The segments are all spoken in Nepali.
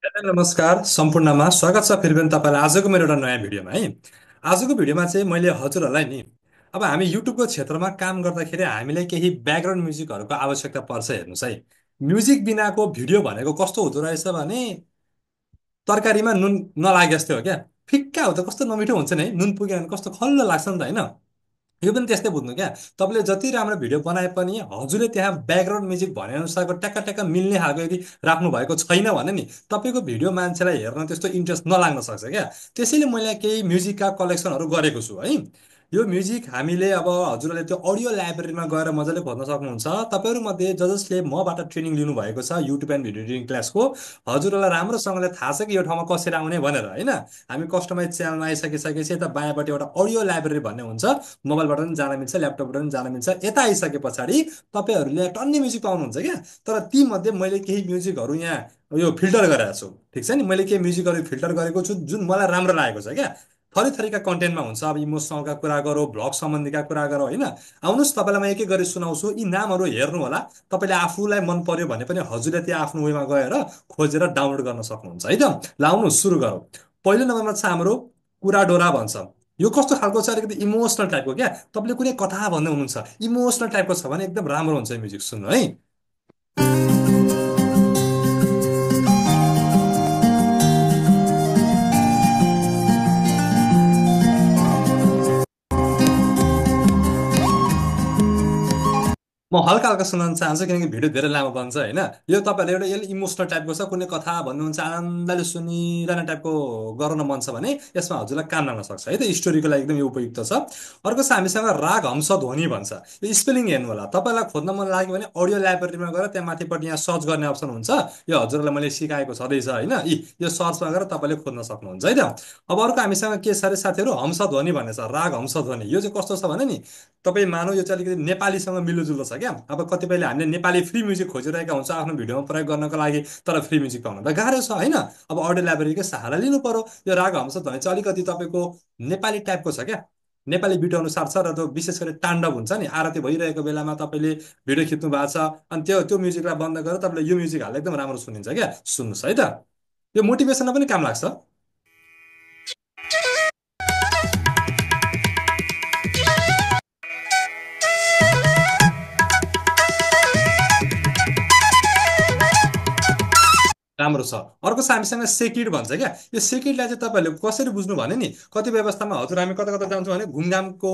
नमस्कार सम्पूर्णमा स्वागत छ फेरि पनि तपाईँलाई आजको मेरो एउटा नयाँ भिडियोमा है। आजको भिडियोमा चाहिँ मैले हजुरहरूलाई नि अब हामी युट्युबको क्षेत्रमा काम गर्दाखेरि हामीलाई केही ब्याकग्राउन्ड म्युजिकहरूको आवश्यकता पर्छ। हेर्नुहोस् है, म्युजिक बिनाको भिडियो भनेको कस्तो हुँदो रहेछ भने तरकारीमा नुन नलागे जस्तै हो क्या। फिक्का हो त, कस्तो नमिठो हुन्छ नि है, नुन पुग्यो भने कस्तो खल्लो लाग्छ नि त होइन। यो पनि त्यस्तै बुझ्नु क्या। तपाईँले जति राम्रो भिडियो बनाए पनि हजुरले त्यहाँ ब्याकग्राउन्ड म्युजिक भनेअनुसारको ट्याक्का ट्याक्का मिल्ने खालको यदि राख्नु भएको छैन भने नि तपाईँको भिडियो मान्छेलाई हेर्न त्यस्तो इन्ट्रेस्ट नलाग्न सक्छ क्या। त्यसैले मैले केही म्युजिकका कलेक्सनहरू गरेको छु है। यो म्युजिक हामीले अब हजुरले त्यो अडियो लाइब्रेरीमा गएर मजाले खोज्न सक्नुहुन्छ। तपाईँहरूमध्ये जसले मबाट ट्रेनिङ लिनुभएको छ युट्युब एन्ड भिडियो एडिटिङ क्लासको, हजुरलाई राम्रोसँगले थाहा छ कि यो ठाउँमा कसरी आउने भनेर होइन। हामी कस्टमाइज च्यानलमा आइसकिसकेपछि यता बायाँपट्टि एउटा अडियो लाइब्रेरी भन्ने हुन्छ। मोबाइलबाट पनि जान मिल्छ, ल्यापटपबाट पनि जान मिल्छ। यता आइसके पछाडि तपाईँहरूले टन्नै म्युजिक पाउनुहुन्छ क्या। तर तीमध्ये मैले केही म्युजिकहरू यहाँ यो फिल्टर गरेको छु। ठिक छ नि, मैले केही म्युजिकहरू फिल्टर गरेको छु जुन मलाई राम्रो लागेको छ क्या। थरी थरीका कन्टेन्टमा हुन्छ। अब इमोसनलका कुरा गरौँ, भ्लग सम्बन्धीका कुरा गरौँ होइन। आउनुहोस् तपाईँलाई म एक एक गरी सुनाउँछु। यी नामहरू हेर्नु होला। तपाईँले आफूलाई मन पर्यो भने पनि हजुरले त्यो आफ्नो वेमा गएर खोजेर डाउनलोड गर्न सक्नुहुन्छ है त। ल आउनुहोस् सुरु गरौँ। पहिलो नम्बरमा छ हाम्रो कुरा डोरा भन्छ। यो कस्तो खालको छ, अलिकति इमोसनल टाइपको क्या। तपाईँले कुनै कथा भन्दै हुनुहुन्छ, इमोसनल टाइपको छ भने एकदम राम्रो हुन्छ यो म्युजिक सुन्नु है। म हल्का हल्का सुनाउन चाहन्छु किनकि भिडियो धेरै लामो बन्छ होइन। यो तपाईँहरूले एउटा यसले इमोसनल टाइपको छ, कुनै कथा भन्नुहुन्छ आनन्दले सुनिरहने टाइपको गराउन मन छ भने यसमा हजुरलाई काम लाग्न सक्छ है त। स्टोरीको लागि एकदम यो उपयुक्त छ। अर्को छ हामीसँग राग हंस ध्वनि भन्छ। यो स्पेलिङ हेर्नु होला। तपाईँलाई खोज्न मन लाग्यो भने अडियो लाइब्रेरीमा गएर त्यहाँ माथिपट्टि यहाँ सर्च गर्ने अप्सन हुन्छ। यो हजुरलाई मैले सिकाएको छँदैछ होइन। यो सर्चमा गएर तपाईँले खोज्न सक्नुहुन्छ है त। अब अर्को हामीसँग के छ अरे साथीहरू, हंस ध्वनि भन्ने छ। राग हंस ध्वनि यो चाहिँ कस्तो छ भने नि, तपाईँ मानौ यो चाहिँ अलिकति नेपालीसँग मिल्दोजुल्दो छ क्या। अब कतिपयले हामीले नेपाली फ्री म्युजिक खोजिरहेका हुन्छ आफ्नो भिडियोमा प्रयोग गर्नको लागि, तर फ्री म्युजिक पाउन त गाह्रो छ होइन। अब अडियो लाइब्रेरीकै सहारा लिनु पर्यो। यो राग हंस ध्वनि चाहिँ अलिकति तपाईँको नेपाली टाइपको छ क्या। नेपाली बिट अनुसार छ र त्यो विशेष गरी ताण्डव हुन्छ नि, आरती भइरहेको बेलामा तपाईँले भिडियो खिच्नु भएको छ अनि त्यो त्यो म्युजिकलाई बन्द गरेर तपाईँले यो म्युजिक हाल्दा एकदम राम्रो सुनिन्छ क्या। सुन्नुहोस् है त, यो मोटिभेसनमा पनि काम लाग्छ। राम्रो छ। अर्को छ हामीसँग सेकिड भन्छ क्या। यो सेकिडलाई चाहिँ तपाईँहरूले कसरी बुझ्नु भने नि, कतिपय अवस्थामा हजुर हामी कता कता जान्छौँ भने घुमघामको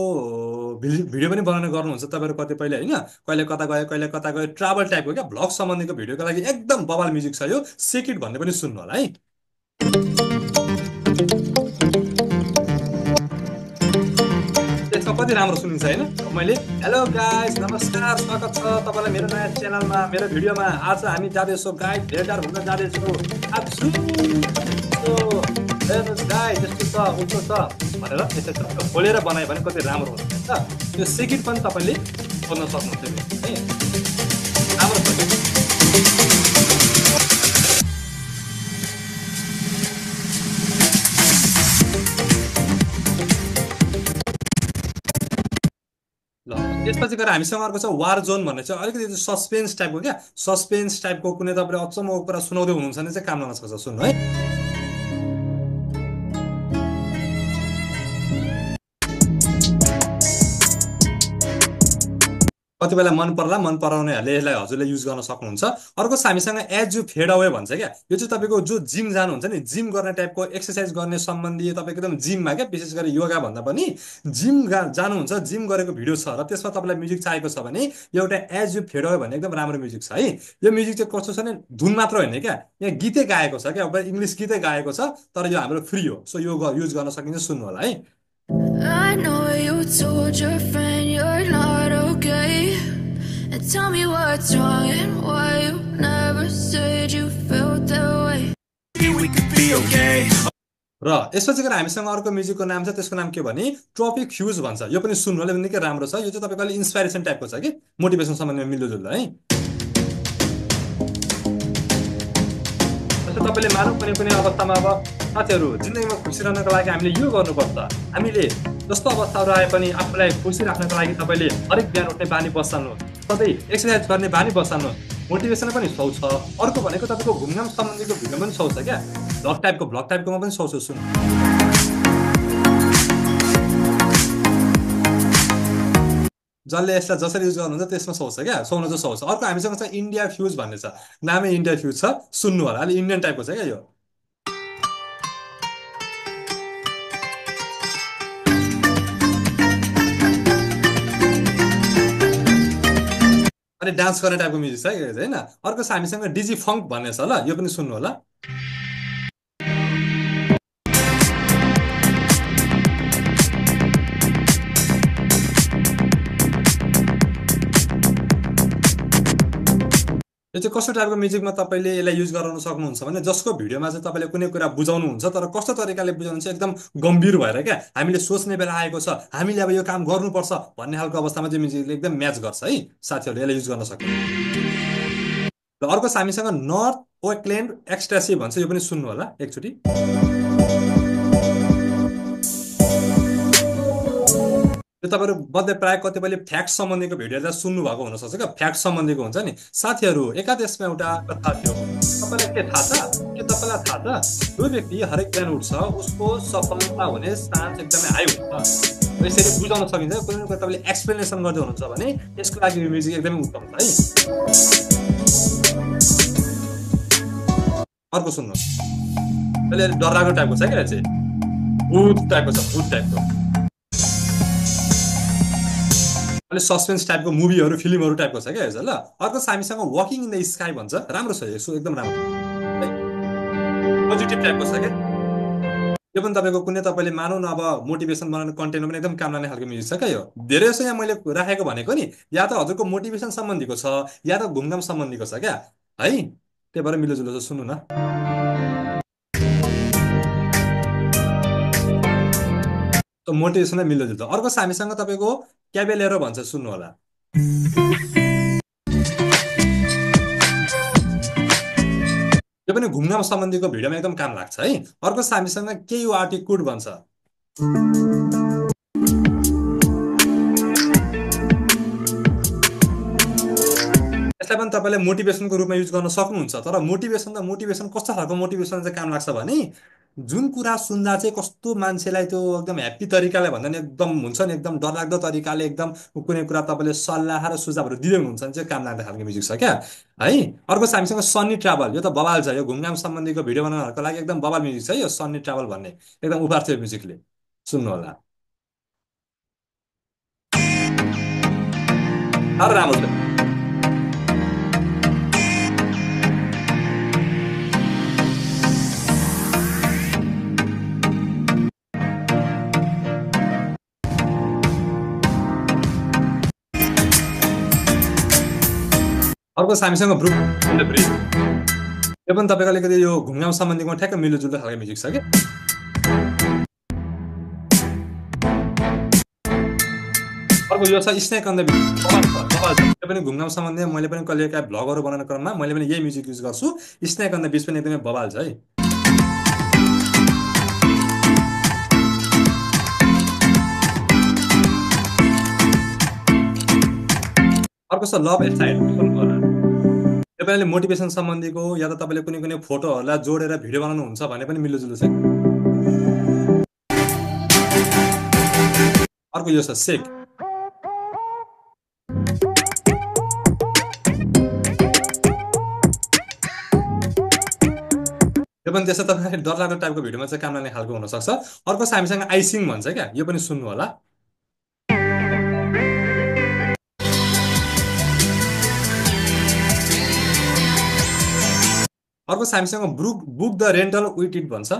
भिडियो पनि बनाउने गर्नुहुन्छ तपाईँहरू कतिपयले होइन। कहिले कता गयो कहिले कता गयो, ट्राभल टाइपको क्या, भ्लग सम्बन्धीको भिडियोको लागि एकदम बवाल म्युजिक छ यो सेकिड भन्ने पनि सुन्नु होला है। त्यसमा कति राम्रो सुनिन्छ होइन। मैले हेलो गाइस नमस्कार स्वागत छ तपाईँलाई मेरो नयाँ च्यानलमा मेरो भिडियोमा। आज हामी जाँदैछौँ गाइस भेटार हुन जाँदैछौँ। हेर्नुहोस् गाइस यस्तो छ उस्तो छ भनेर त्यसरी खोलेर बनायो भने कति राम्रो हुन्छ त। त्यो सेकेन्ड पनि तपाईँले खोज्न सक्नुहुन्छ है। राम्रो छ। ल त्यसपछि गएर हामीसँग अर्को छ वार जोन भन्ने चाहिँ अलिकति सस्पेन्स टाइपको क्या। सस्पेन्स टाइपको कुनै तपाईँले अचम्मको कुरा सुनाउँदै हुनुहुन्छ भने चाहिँ काम लाग्न सक्छ। सुन्नु है। कतिबेला मन पर्ला मन पराउनेहरूले यसलाई हजुरले युज गर्न सक्नुहुन्छ। अर्को छ हामीसँग एज यु फेड अवे भन्छ क्या। यो चाहिँ तपाईँको जो जिम जानुहुन्छ नि, जिम गर्ने टाइपको एक्सर्साइज गर्ने सम्बन्धी तपाईँको एकदम जिममा क्या, विशेष गरी योगा भन्दा पनि जिम जानुहुन्छ, जिम गरेको भिडियो छ र त्यसमा तपाईँलाई म्युजिक चाहिएको छ भने एउटा एज यु फेड अवे भन्ने एकदम राम्रो म्युजिक छ है। यो म्युजिक चाहिँ कस्तो छ भने धुन मात्र होइन क्या, यहाँ गीतै गाएको छ क्या, इङ्ग्लिस गीतै गाएको छ, तर यो हाम्रो फ्री हो। सो यो युज गर्न सकिन्छ। सुन्नु होला है। I know you told your friend you're not okay, and tell me what's wrong and why you never said you felt that way. We could be okay. र यसपछि गएर हामीसँग अर्को म्युजिकको नाम छ, त्यसको नाम के भने ट्रपिक ह्युज भन्छ। यो पनि सुन्नुले निकै राम्रो छ। यो चाहिँ तपाईँको अलिक इन्सपाइरेसन टाइपको छ कि, मोटिभेसन सम्बन्धमा मिल्दोजुल्दो है। जस्तो तपाईँले मानौँ कुनै कुनै अवस्थामा अब साथीहरू जिन्दगीमा खुसी रहनको लागि हामीले यो गर्नुपर्छ। हामीले जस्तो अवस्थाहरू आए पनि आफूलाई खुसी राख्नको लागि तपाईँले हरेक बिहान उठ्ने बानी बसाल्नु, सधैँ एक्सर्साइज गर्ने बानी बसाल्नु, मोटिभेसन पनि सौ छ। अर्को भनेको तपाईँको घुमघाम सम्बन्धीको भिडियो पनि सौ छ क्या, ब्लग टाइपकोमा पनि सौ छ। सुन जसले यसलाई जसरी युज गर्नुहुन्छ त्यसमा सौ छ क्या, सौन चाहिँ सौ छ। अर्को हामीसँग छ इन्डिया फ्युज भन्ने छ, नामै इन्डिया फ्युज छ, सुन्नु होला। अलि इन्डियन टाइपको छ क्या यो। अनि डान्स गर्ने टाइपको म्युजिक छ होइन। अर्को छ हामीसँग डिजी फङ्क भन्ने छ ल, यो पनि सुन्नु होला। यो चाहिँ कस्तो टाइपको म्युजिकमा तपाईँले यसलाई युज गराउन सक्नुहुन्छ भने जसको भिडियोमा चाहिँ तपाईँले कुनै कुरा बुझाउनुहुन्छ तर कस्तो तरिकाले बुझाउनुहुन्छ एकदम गम्भीर भएर क्या, हामीले सोच्ने बेला आएको छ, हामीले अब यो काम गर्नुपर्छ भन्ने खालको अवस्थामा चाहिँ म्युजिकले एकदम म्याच गर्छ है साथीहरूले, यसलाई युज गर्न सक्नुहुन्छ। र अर्को हामीसँग नर्थ ओकल्यान्ड एक्सट्रासी भन्छ, यो पनि सुन्नु होला एकचोटि। यो तपाईँहरू मध्ये प्रायः कतिपयले फ्याक्ट सम्बन्धीको भिडियोलाई सुन्नु भएको हुनसक्छ क्या, फ्याक्ट सम्बन्धीको हुन्छ नि। साथीहरू एकादेशमा एउटा कथा थियो, तपाईँलाई के थाहा छ? के तपाईँलाई थाहा छ जो व्यक्ति हरेक बिहान उठ्छ उसको सफलता हुने चान्स एकदमै हाई हुन्छ? यसरी बुझाउन सकिन्छ। कुनै कुरा तपाईँले एक्सप्लेनेसन गर्दै हुनुहुन्छ भने यसको लागि यो म्युजिक एकदमै उत्तम छ है। अर्को सुन्नुहोस्, त्यसले डरलाग्दो टाइपको छ क्या, चाहिँ भूत टाइपको छ, भूत टाइपको। अलिक सस्पेन्स टाइपको मुभीहरू फिल्महरू टाइपको छ क्या यो ल। अर्को हामीसँग वकिङ इन द स्काई भन्छ, राम्रो छ यसो, एकदम राम्रो पोजिटिभ टाइपको छ क्या। यो पनि तपाईँको कुनै तपाईँले मानौ न अब मोटिभेसन बनाउने कन्टेन्टमा पनि एकदम काम लाग्ने खालको म्युजिक छ क्या यो। धेरै जस्तो यहाँ मैले राखेको भनेको नि या त हजुरको मोटिभेसन सम्बन्धीको छ या त घुमघाम सम्बन्धीको छ क्या है, त्यही भएर मिलोजुलो छ। सुन्नु न, मोटिभेसनलाई मिल्दोजुल्दो। अर्को छ हामीसँग तपाईँको क्याबेलेरो भन्छ, सुन्नु होला। यो पनि घुमघाम सम्बन्धीको भिडियोमा एकदम काम लाग्छ है। अर्को छ हामीसँग केयुआरटी कुड भन्छ, यसलाई पनि तपाईँले मोटिभेसनको रूपमा युज गर्न सक्नुहुन्छ। तर मोटिभेसन कस्तो खालको मोटिभेसन चाहिँ काम लाग्छ भने जुन कुरा सुन्दा चाहिँ कस्तो मान्छेलाई त्यो एकदम ह्याप्पी तरिकाले भन्दा नि एकदम हुन्छ नि, एकदम डरलाग्दो तरिकाले एकदम कुनै कुरा तपाईँले सल्लाह र सुझावहरू दिँदै हुनुहुन्छ भने चाहिँ काम लाग्ने खालको म्युजिक छ क्या है। अर्को छ हामीसँग सन्नी ट्राभल, यो त बवाल छ, यो घुमघाम सम्बन्धीको भिडियो बनाउनहरूको लागि एकदम बवाल म्युजिक छ यो सन्नी ट्राभल भन्ने, एकदम उभार थियो म्युजिकले, सुन्नु होला। साह्रो राम्रो छ। अर्को हामीसँग ब्रुक इन द ब्रिज, यो पनि तपाईँको अलिकति यो घुमघाम सम्बन्धीमा ठ्याक्क मिल्दोजुल्दो खालको म्युजिक छ क्या। अर्को यो छ स्नेक अन द बिच, यो पनि घुमघाम सम्बन्धी मैले पनि कहिले काहीँ भ्लगहरू बनाउने क्रममा मैले पनि यही म्युजिक युज गर्छु। स्नेक अन द बिच पनि एकदमै बवाल छ है। अर्को छ लभ एक्साइड, यो पनि मोटिभेसन सम्बन्धीको या त तपाईँले कुनै कुनै फोटोहरूलाई जोडेर भिडियो बनाउनुहुन्छ भने पनि मिल्दोजुल्दो छ। अर्को यो छ सेक, यो पनि त्यस्तो तपाईँले डरलाग्दो टाइपको भिडियोमा चाहिँ काम लाग्ने खालको हुनसक्छ। अर्को छ हामीसँग आइसिङ भन्छ क्या, यो पनि सुन्नु होला। अर्को हामीसँग book the rental with it भन्छ,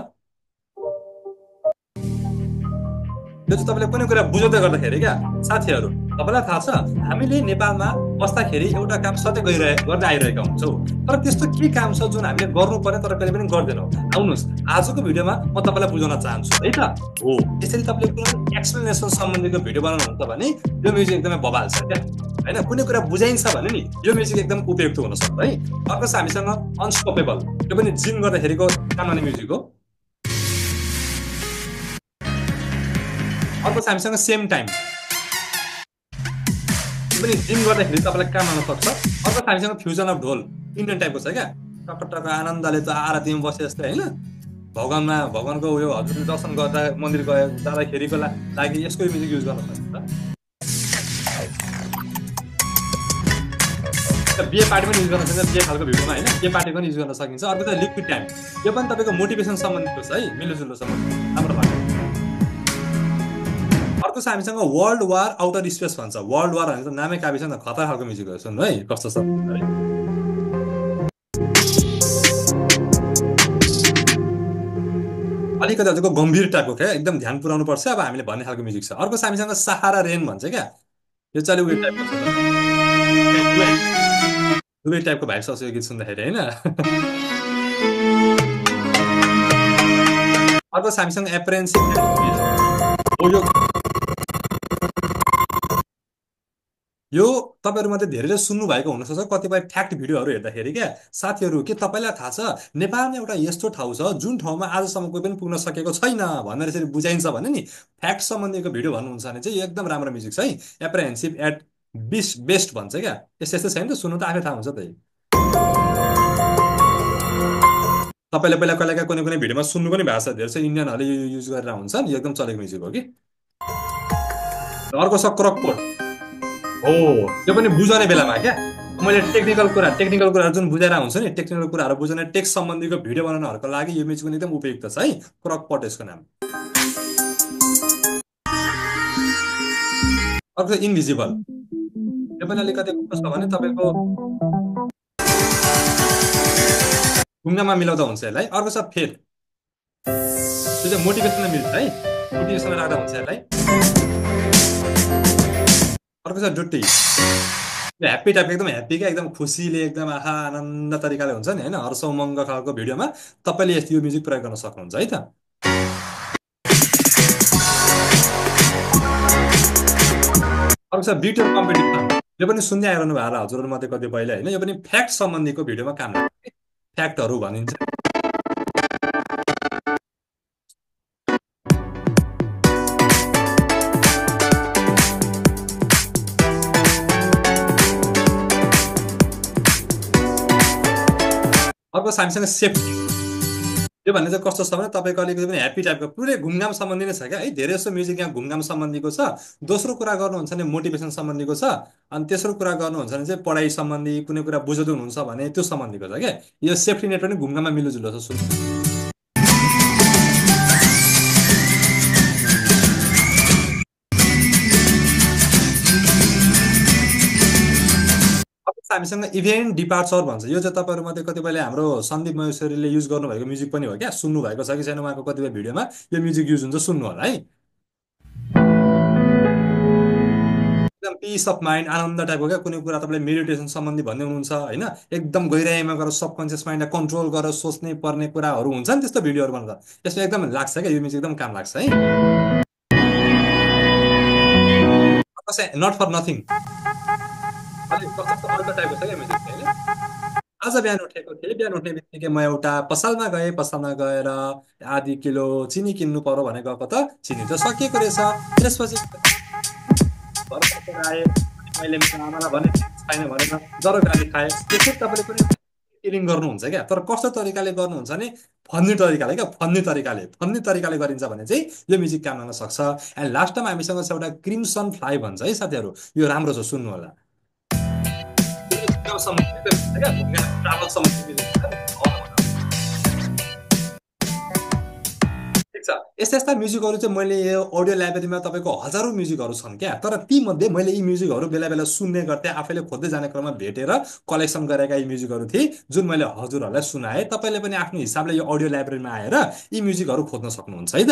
यो चाहिँ तपाईँले कुनै कुरा बुझाउँदै गर्दाखेरि क्या साथीहरू, तपाईँलाई थाहा छ हामीले नेपालमा बस्दाखेरि एउटा काम सधैँ गर्दै आइरहेका हुन्छौँ, तर त्यस्तो के काम छ जुन हामीले गर्नुपर्ने तर कहिले पनि गर्दैनौँ। आउनुहोस् आजको भिडियोमा म तपाईँलाई बुझाउन चाहन्छु है त। हो यसरी तपाईँले कुनै एक्सप्लेनेसन सम्बन्धीको भिडियो बनाउनुहुन्छ भने यो म्युजिक एकदमै बवाल छ क्या होइन। कुनै कुरा बुझाइन्छ भने नि यो म्युजिक एकदम उपयुक्त हुनसक्छ है। अर्को छ हामीसँग अनस्टपेबल, यो पनि जिम गर्दाखेरिको काम गर्ने म्युजिक हो। अर्को छ हामीसँग सेम टाइम, यो पनि जिम गर्दाखेरि तपाईँलाई काम आउन सक्छ। अर्को हामीसँग फ्युजन अफ ढोल इन्डियन टाइपको छ क्या। टक्क टक्क आनन्दले त आरतीमा बसे जस्तै होइन। भगवानको उयो हजुरले दर्शन गर्दा मन्दिर गए जाँदाखेरिको लागि यसको म्युजिक युज गर्न सकिन्छ। बिहे पार्टी पनि युज गर्न सकिन्छ, बिहे खालको भिडियोमा होइन, बिहे पार्टी पनि युज गर्न सकिन्छ। अर्को चाहिँ लिक्विड टाइम, यो पनि तपाईँको मोटिभेसन सम्बन्धीको छ है, मिलोजुलो सम्बन्धी राम्रो भएको। अर्को छ हामीसँग वर्ल्ड वार आउटर स्पेस भन्छ। वर्ल्ड वार भनेको नामै काबी छ नि त, खतरा खालको म्युजिक हो, सुन्नु है कस्तो छ है। अलिकति हजुरको गम्भीर टाइपको क्या, एकदम ध्यान पुऱ्याउनु पर्छ अब हामीले भन्ने खालको म्युजिक छ। अर्को छ हामीसँग सहारा रेन भन्छ क्या, यो चाहिँ उयो टाइपको छ दुवै टाइपको भाइब्स आउँछ यो गीत सुन्दाखेरि होइन। अर्को छ हामीसँग एप्रेन्सिभ हो, यो तपाईँहरूमध्ये धेरैले सुन्नु भएको हुनसक्छ कतिपय फ्याक्ट भिडियोहरू हेर्दाखेरि क्या साथीहरू। के तपाईँलाई थाहा छ नेपालमा एउटा यस्तो ठाउँ छ जुन ठाउँमा आजसम्म कोही पनि पुग्न सकेको छैन भनेर यसरी बुझाइन्छ भने नि, फ्याक्ट सम्बन्धीको भिडियो भन्नुहुन्छ भने चाहिँ यो एकदम राम्रो म्युजिक छ है। एप्रेहेन्सिभ एट बेस्ट भन्छ क्या, यस्तो यस्तो छैन त, सुन्नु त आफै थाहा हुन्छ त। तपाईँले पहिला कहिलेका कुनै कुनै भिडियोमा सुन्नु पनि भएको छ, धेरै चाहिँ इन्डियनहरूले यो युज गरेर हुन्छ नि, यो एकदम चलेको म्युजिक हो कि। अर्को छ क्रकपोट हो, यो पनि बुझाउने बेलामा क्या मैले टेक्निकल कुराहरू जुन बुझाएर हुन्छ नि, टेक्निकल कुराहरू बुझाउने टेक्स्ट सम्बन्धीको भिडियो बनाउनहरूको लागि यो म्युजिक पनि एकदम उपयुक्त छ है, क्रकपट यसको नाम। अर्को इन्भिजिबल, यो पनि अलिकति कस्तो छ भने तपाईँको ढुङ्गामा मिलाउँदा हुन्छ यसलाई। अर्को छ फेद, त्यो चाहिँ मोटिभेसनल मिल्छ है, मोटिभेसनल राख्दा हुन्छ यसलाई। अर्को छ डुट्टी, ह्याप्पी टाइप, एकदम ह्याप्पी क्या, एकदम खुसीले एकदम आहा आनन्द तरिकाले हुन्छ नि होइन, हर्षोमङ्ग खालको भिडियोमा तपाईँले यो म्युजिक प्रयोग गर्न सक्नुहुन्छ है त। अर्को छ बिट कम्पिटिसन, यो पनि सुन्दै आइरहनु भएको होला हजुरहरूमध्ये कतिपयले होइन, यो पनि फ्याक्ट सम्बन्धीको भिडियोमा काम लाग्छ, फ्याक्टहरू भनिन्छ। अर्को हामीसँग सेफ्टी, यो भन्ने चाहिँ कस्तो छ भने तपाईँको अलिकति पनि ह्याप्पी टाइपको पुरै घुमघाम सम्बन्धी नै छ क्या है, धेरै जस्तो म्युजिक यहाँ घुमघाम सम्बन्धीको छ। दोस्रो कुरा गर्नुहुन्छ भने मोटिभेसन सम्बन्धीको छ, अनि तेस्रो कुरा गर्नुहुन्छ भने चाहिँ पढाइ सम्बन्धी कुनै कुरा बुझ्दै हुनुहुन्छ भने त्यो सम्बन्धीको छ क्या। यो सेफ्टी नेट पनि घुमघाममा मिलोजुलो छ, सुन्नु। हामीसँग इभेन्ट डिपार्चर भन्छ, यो चाहिँ तपाईँहरूमध्ये कतिपयले हाम्रो सन्दीप महेश्वरीले युज गर्नुभएको म्युजिक पनि हो क्या, सुन्नु भएको छ कि छैन उहाँको कतिपय भिडियोमा यो म्युजिक युज हुन्छ, सुन्नु होला है। एकदम पिस अफ माइन्ड, आनन्द टाइपको क्या, कुनै कुरा तपाईँले मेडिटेसन सम्बन्धी भन्ने हुनुहुन्छ होइन, एकदम गहिराइमा गएर सबकन्सियस माइन्डलाई कन्ट्रोल गरेर सोच्ने पर्ने कुराहरू हुन्छ नि त्यस्तो भिडियोहरू बनाउँदा, यसमा एकदम लाग्छ क्या, यो म्युजिक एकदम काम लाग्छ है। नट फर नथिङ, अलिक कस्तो अर्को टाइपको छ क्या म्युजिक होइन। आज बिहान उठेको थिएँ, बिहान उठ्ने बित्तिकै म एउटा पसलमा गएँ, पसलमा गएर आधी किलो चिनी किन्नु पर्यो भने गएको त चिनी त सकिएको रहेछ। त्यसपछि घर फर्केर आएँ, मैले मेरो आमालाई भने छैन भनेर जरो गाली खाएँ। त्यसरी तपाईँले पनि फिलिङ गर्नुहुन्छ क्या, तर कस्तो तरिकाले गर्नुहुन्छ भने फन्नी तरिकाले क्या, फन्नी तरिकाले गरिन्छ भने चाहिँ यो म्युजिक काम गर्न सक्छ। एन्ड लास्ट टाइम हामीसँग छ एउटा क्रिम्सन फ्लाइ भन्छ है साथीहरू, यो राम्रो छ, सुन्नु होला। ठिक छ, यस्ता यस्ता म्युजिकहरू चाहिँ मैले यो अडियो लाइब्रेरीमा तपाईँको हजारौँ म्युजिकहरू छन् क्या, तर तीमध्ये मैले यी म्युजिकहरू बेला बेला सुन्ने गर्थेँ, आफैले खोज्दै जाने क्रममा भेटेर कलेक्सन गरेका यी म्युजिकहरू थिए जुन मैले हजुरहरूलाई सुनाएँ। तपाईँले पनि आफ्नो हिसाबले यो अडियो लाइब्रेरीमा आएर यी म्युजिकहरू खोज्न सक्नुहुन्छ है त।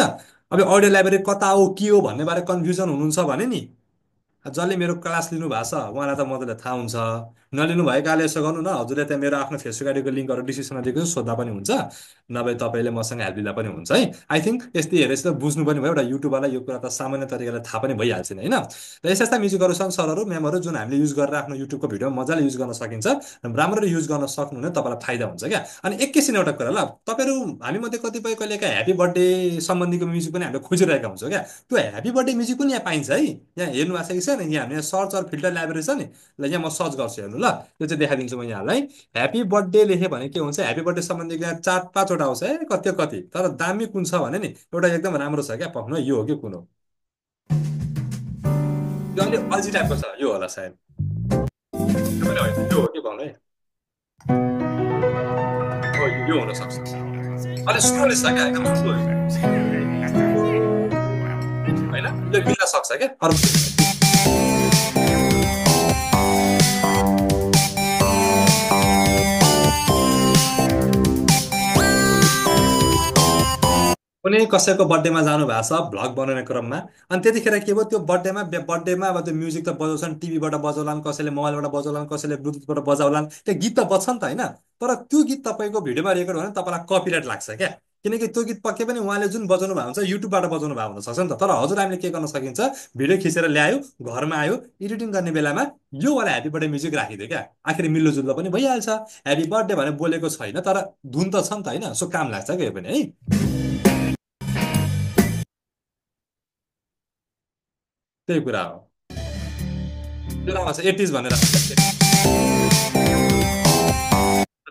अब अडियो लाइब्रेरी कता हो के हो भन्ने बारे कन्फ्युजन हुनुहुन्छ भने नि, जसले मेरो क्लास लिनु भएको छ उहाँलाई त मजाले थाहा हुन्छ, नलिनु भएकाले यसो गर्नु न, हजुरले त्यहाँ मेरो आफ्नो फेसबुक आइडीको लिङ्कहरू डिस्क्रिप्सनमा दिएको सोद्धा पनि हुन्छ, नभए तपाईँले मसँग हेल्प लिँदा पनि हुन्छ है। आई थिङ्क यस्तै हेरेर त बुझ्नु पनि भयो, एउटा युट्युबरलाई यो कुरा त सामान्य तरिकाले थाहा पनि भइहाल्छ नि होइन। र यस्ता यस्ता म्युजिकहरू छन् सरहरू म्यामहरू जुन हामीले युज गरेर आफ्नो युट्युबको भिडियोमा मजाले युज गर्न सकिन्छ, राम्ररी युज गर्न सक्नु भने तपाईँलाई फाइदा हुन्छ क्या। अनि एकैछिन एउटा कुरा ल, तपाईँहरू हामीमध्ये कतिपय कहिलेका ह्याप्पी बर्थडे सम्बन्धीको म्युजिक पनि हामीले खोजिरहेका हुन्छौँ क्या, त्यो ह्याप्पी बर्थडे म्युजिक पनि यहाँ पाइन्छ है, यहाँ हेर्नु भएको छ कि नि यहाँ हामीले सर्च अर फिल्टर लाइब्रेरी छ नि। ल यहाँ म सर्च गर्छु हेर्नु ल, त्यो चाहिँ देखाइदिन्छु म यहाँलाई। ह्याप्पी बर्थडे लेखेँ भने के हुन्छ, ह्याप्पी बर्थडे सम्बन्धी यहाँ 4-5 वटा आउँछ है, कति कति। तर दामी कुन छ भने नि एउटा एकदम राम्रो छ क्या, पक्नु यो हो कि कुन हो, यो अलिक अल्छी टाइपको छ, यो होला सायद। यो पनि होइन, यो हो कि भन्नु है, हो यो हुनसक्छ। अलिक स्लोली छ क्या, एकदम स्लो होइन, यो मिल्न सक्छ क्या अरू। कुनै कसैको बर्थडेमा जानु भएको छ भ्लग बनाउने क्रममा, अनि त्यतिखेर के भयो, त्यो बर्थडेमा अब त्यो म्युजिक त बजाउँछन्, टिभीबाट बजाउलान्, कसैले मोबाइलबाट बजाउलान्, कसैले ब्लुटुथबाट बजाउलान्, त्यो गीत त बज्छ नि त होइन। तर त्यो गीत तपाईँको भिडियोमा रेकर्ड भयो भने तपाईँलाई कपिराइट लाग्छ क्या। किनकि त्यो गीत पक्कै पनि उहाँले जुन बजाउनु भएको हुन्छ युट्युबबाट बजाउनु भएको हुनसक्छ नि त। तर हजुर हामीले के गर्न सकिन्छ, भिडियो खिचेर ल्यायो, घरमा आयो, एडिटिङ गर्ने बेलामा यो वाला ह्याप्पी बर्थडे म्युजिक राखिदियो क्या, आखिर मिल्दोजुल्दो पनि भइहाल्छ। ह्याप्पी बर्थडे भनेर बोलेको छैन तर धुन त छ नि त होइन, सो काम लाग्छ क्या यो पनि है। त्यही कुरा हो, त्यो आउँछ 80s भनेर।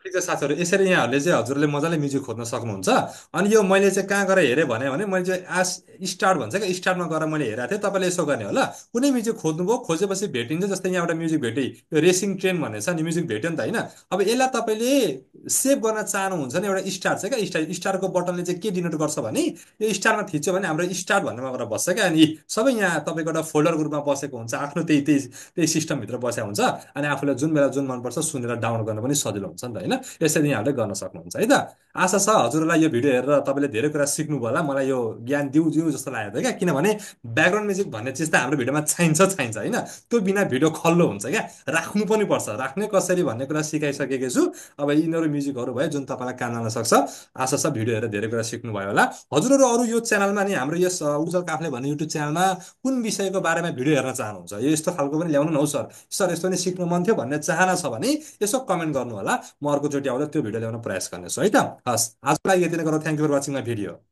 ठिक छ साथीहरू, यसरी यहाँहरूले चाहिँ हजुरले मजाले म्युजिक खोज्न सक्नुहुन्छ। अनि यो मैले चाहिँ कहाँ गएर हेरेँ भने मैले चाहिँ स्टार्ट भन्छ क्या, स्टार्टमा गएर मैले हेरेको थिएँ। तपाईँले यसो गर्ने होला, कुनै म्युजिक खोज्नुभयो, खोजेपछि भेटिन्छ। जस्तै यहाँ एउटा म्युजिक भेटेँ, यो रेसिङ ट्रेन भन्ने छ नि, म्युजिक भेट्यो नि त होइन। अब यसलाई तपाईँले सेभ गर्न चाहनुहुन्छ भने एउटा स्टार छ क्या, स्टारको बटनले चाहिँ के डिनोट गर्छ भने, यो स्टारमा थिच्यो भने हाम्रो स्टार्ट भन्नेमा गएर बस्छ क्या। अनि सबै यहाँ तपाईँको एउटा फोल्डरको रूपमा बसेको हुन्छ, आफ्नो त्यही त्यही त्यही सिस्टमभित्र बसेको हुन्छ। अनि आफूलाई जुन बेला जुन मनपर्छ सुनेर डाउनलोड गर्न पनि सजिलो हुन्छ नि त होइन। यसरी यहाँहरूले गर्न सक्नुहुन्छ है त। आशा छ हजुरलाई यो भिडियो हेरेर तपाईँले धेरै कुरा सिक्नुभयो होला, मलाई यो ज्ञान दिउ दिउ जस्तो लागेको थियो क्या। किनभने ब्याकग्राउन्ड म्युजिक भन्ने चिज त हाम्रो भिडियोमा चाहिन्छ होइन, त्यो बिना भिडियो खल्लो हुन्छ क्या। राख्नु पनि पर्छ, राख्ने कसरी भन्ने कुरा सिकाइसकेको छु। अब यिनीहरू म्युजिकहरू भयो जुन तपाईँलाई काम लाग्न सक्छ। आशा छ भिडियो हेरेर धेरै कुरा सिक्नुभयो होला। हजुरहरू अरू यो च्यानलमा नि, हाम्रो यस उज्जवल काफले भन्ने युट्युब च्यानलमा कुन विषयको बारेमा भिडियो हेर्न चाहनुहुन्छ, यो यस्तो खालको पनि ल्याउनु न हौ सर, सर यस्तो पनि सिक्नु मन थियो भन्ने चाहना छ भने यसो कमेन्ट गर्नु होला। म अर्कोचोटि आउँदा त्यो भिडियो ल्याउन प्रयास गर्नेछु है त। हस्, आजको लागि यति नै गरौँ। Thank you for watching my video.